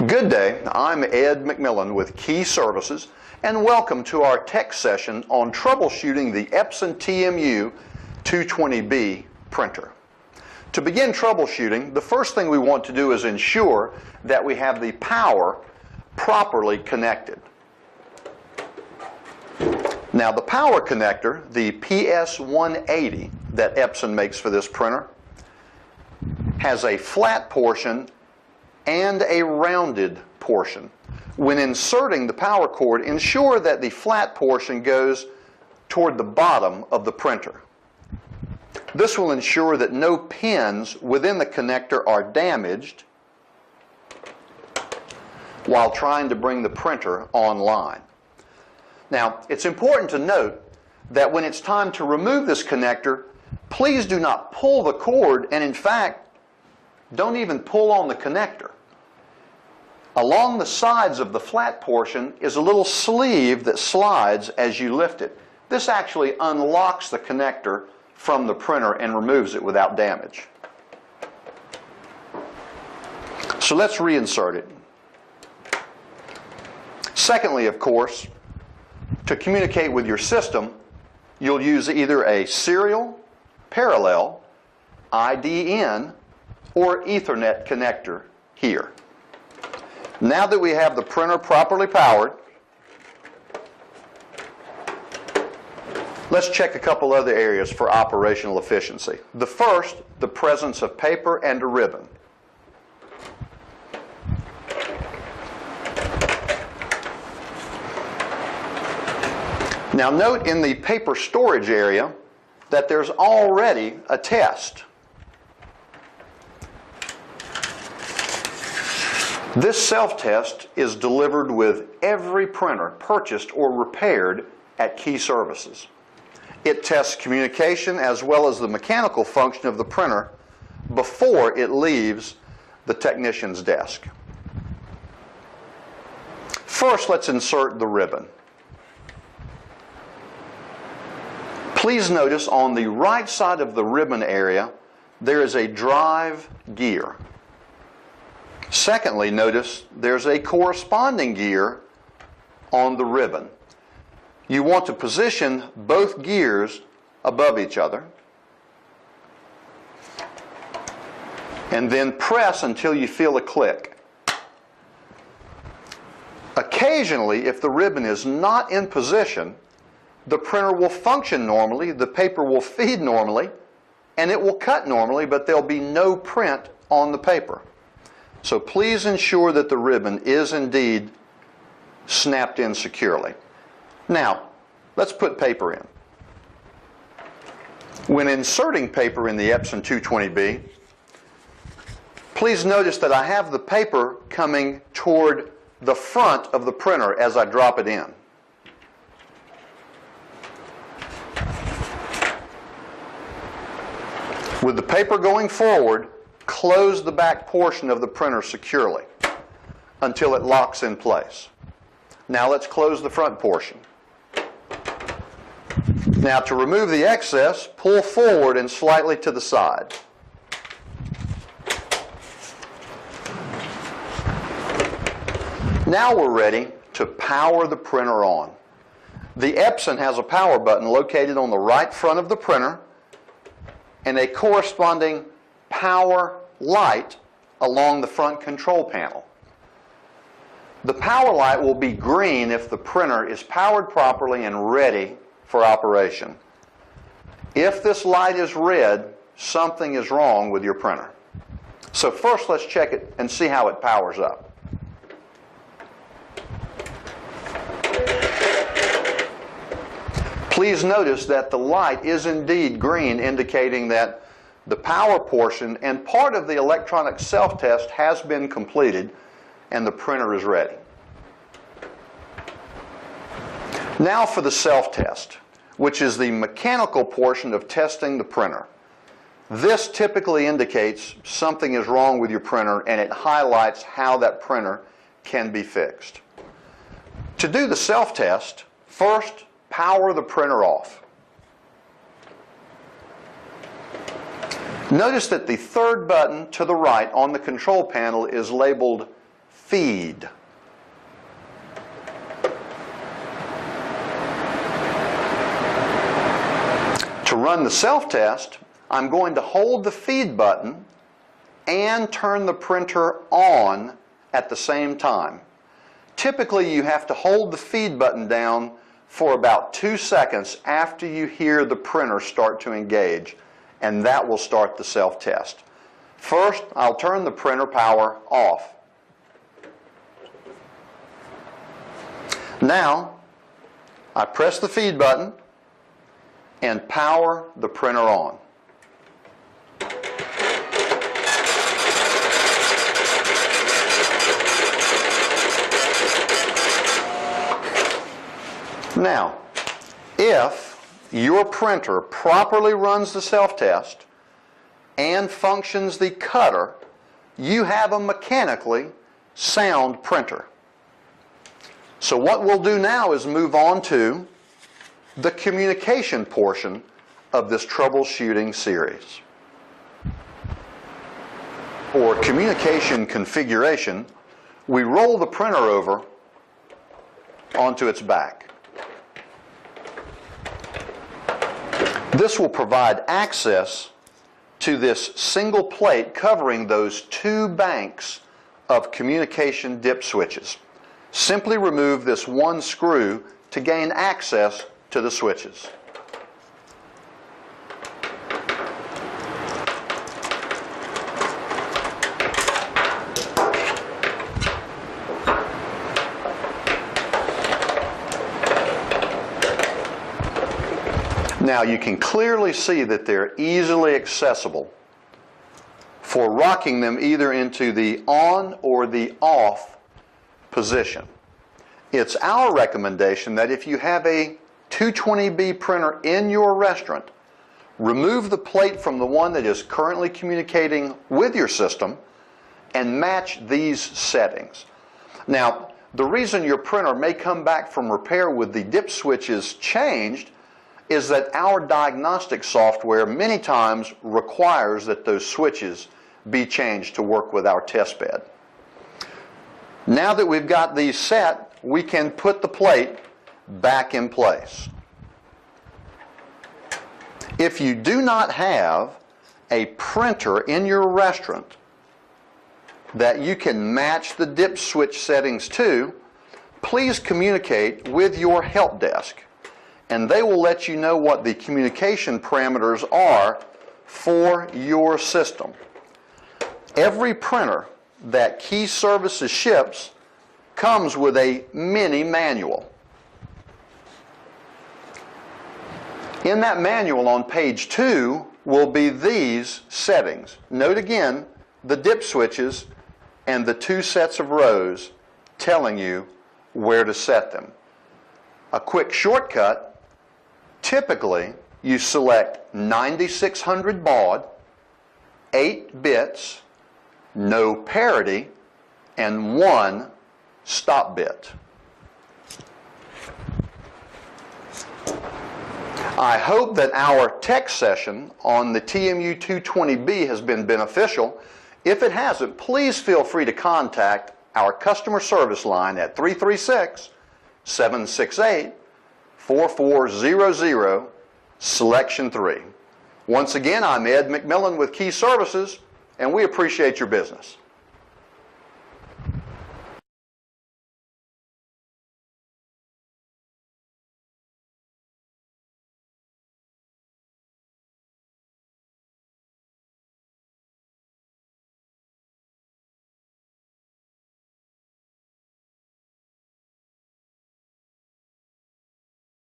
Good day, I'm Ed McMillan with Key Services, and welcome to our tech session on troubleshooting the EPSON TM U220B printer. To begin troubleshooting, the first thing we want to do is ensure that we have the power properly connected. Now the power connector, the PS180 that EPSON makes for this printer, has a flat portion and a rounded portion. When inserting the power cord, ensure that the flat portion goes toward the bottom of the printer. This will ensure that no pins within the connector are damaged while trying to bring the printer online. Now, it's important to note that when it's time to remove this connector, please do not pull the cord, and in fact, don't even pull on the connector. Along the sides of the flat portion is a little sleeve that slides as you lift it. This actually unlocks the connector from the printer and removes it without damage. So let's reinsert it. Secondly, of course, to communicate with your system, you'll use either a serial, parallel, IDN, or Ethernet connector here. Now that we have the printer properly powered, let's check a couple other areas for operational efficiency. The first, the presence of paper and a ribbon. Now note in the paper storage area that there's already a test. This self-test is delivered with every printer purchased or repaired at Key Services. It tests communication as well as the mechanical function of the printer before it leaves the technician's desk. First, let's insert the ribbon. Please notice on the right side of the ribbon area, there is a drive gear. Secondly, notice there's a corresponding gear on the ribbon. You want to position both gears above each other and then press until you feel a click. Occasionally, if the ribbon is not in position, the printer will function normally, the paper will feed normally, and it will cut normally, but there'll be no print on the paper. So please ensure that the ribbon is indeed snapped in securely. Now, let's put paper in. When inserting paper in the EPSON 220B, please notice that I have the paper coming toward the front of the printer as I drop it in. With the paper going forward, close the back portion of the printer securely until it locks in place. Now let's close the front portion. Now to remove the excess, pull forward and slightly to the side. Now we're ready to power the printer on. The EPSON has a power button located on the right front of the printer and a corresponding power light along the front control panel. The power light will be green if the printer is powered properly and ready for operation. If this light is red, something is wrong with your printer. So first let's check it and see how it powers up. Please notice that the light is indeed green, indicating that the power portion and part of the electronic self-test has been completed and the printer is ready. Now for the self-test, which is the mechanical portion of testing the printer. This typically indicates something is wrong with your printer and it highlights how that printer can be fixed. To do the self-test, first power the printer off. Notice that the third button to the right on the control panel is labeled feed. To run the self-test, I'm going to hold the feed button and turn the printer on at the same time. Typically, you have to hold the feed button down for about 2 seconds after you hear the printer start to engage, and that will start the self-test. First, I'll turn the printer power off. Now, I press the feed button and power the printer on. Now, if your printer properly runs the self-test and functions the cutter, you have a mechanically sound printer. So what we'll do now is move on to the communication portion of this troubleshooting series. For communication configuration, we roll the printer over onto its back. This will provide access to this single plate covering those 2 banks of communication dip switches. Simply remove this one screw to gain access to the switches. Now you can clearly see that they're easily accessible for rocking them either into the on or the off position. It's our recommendation that if you have a 220B printer in your restaurant, remove the plate from the one that is currently communicating with your system and match these settings. Now, the reason your printer may come back from repair with the dip switches changed is that our diagnostic software many times requires that those switches be changed to work with our test bed. Now that we've got these set, we can put the plate back in place. If you do not have a printer in your restaurant that you can match the dip switch settings to, please communicate with your help desk, and they will let you know what the communication parameters are for your system. Every printer that Key Services ships comes with a mini manual. In that manual on page 2 will be these settings. Note again the dip switches and the 2 sets of rows telling you where to set them. A quick shortcut: typically, you select 9600 baud, 8 bits, no parity, and 1 stop bit. I hope that our tech session on the TM U220B has been beneficial. If it hasn't, please feel free to contact our customer service line at 336-768-4400, selection 3. Once again, I'm Ed McMillan with Key Services, and we appreciate your business.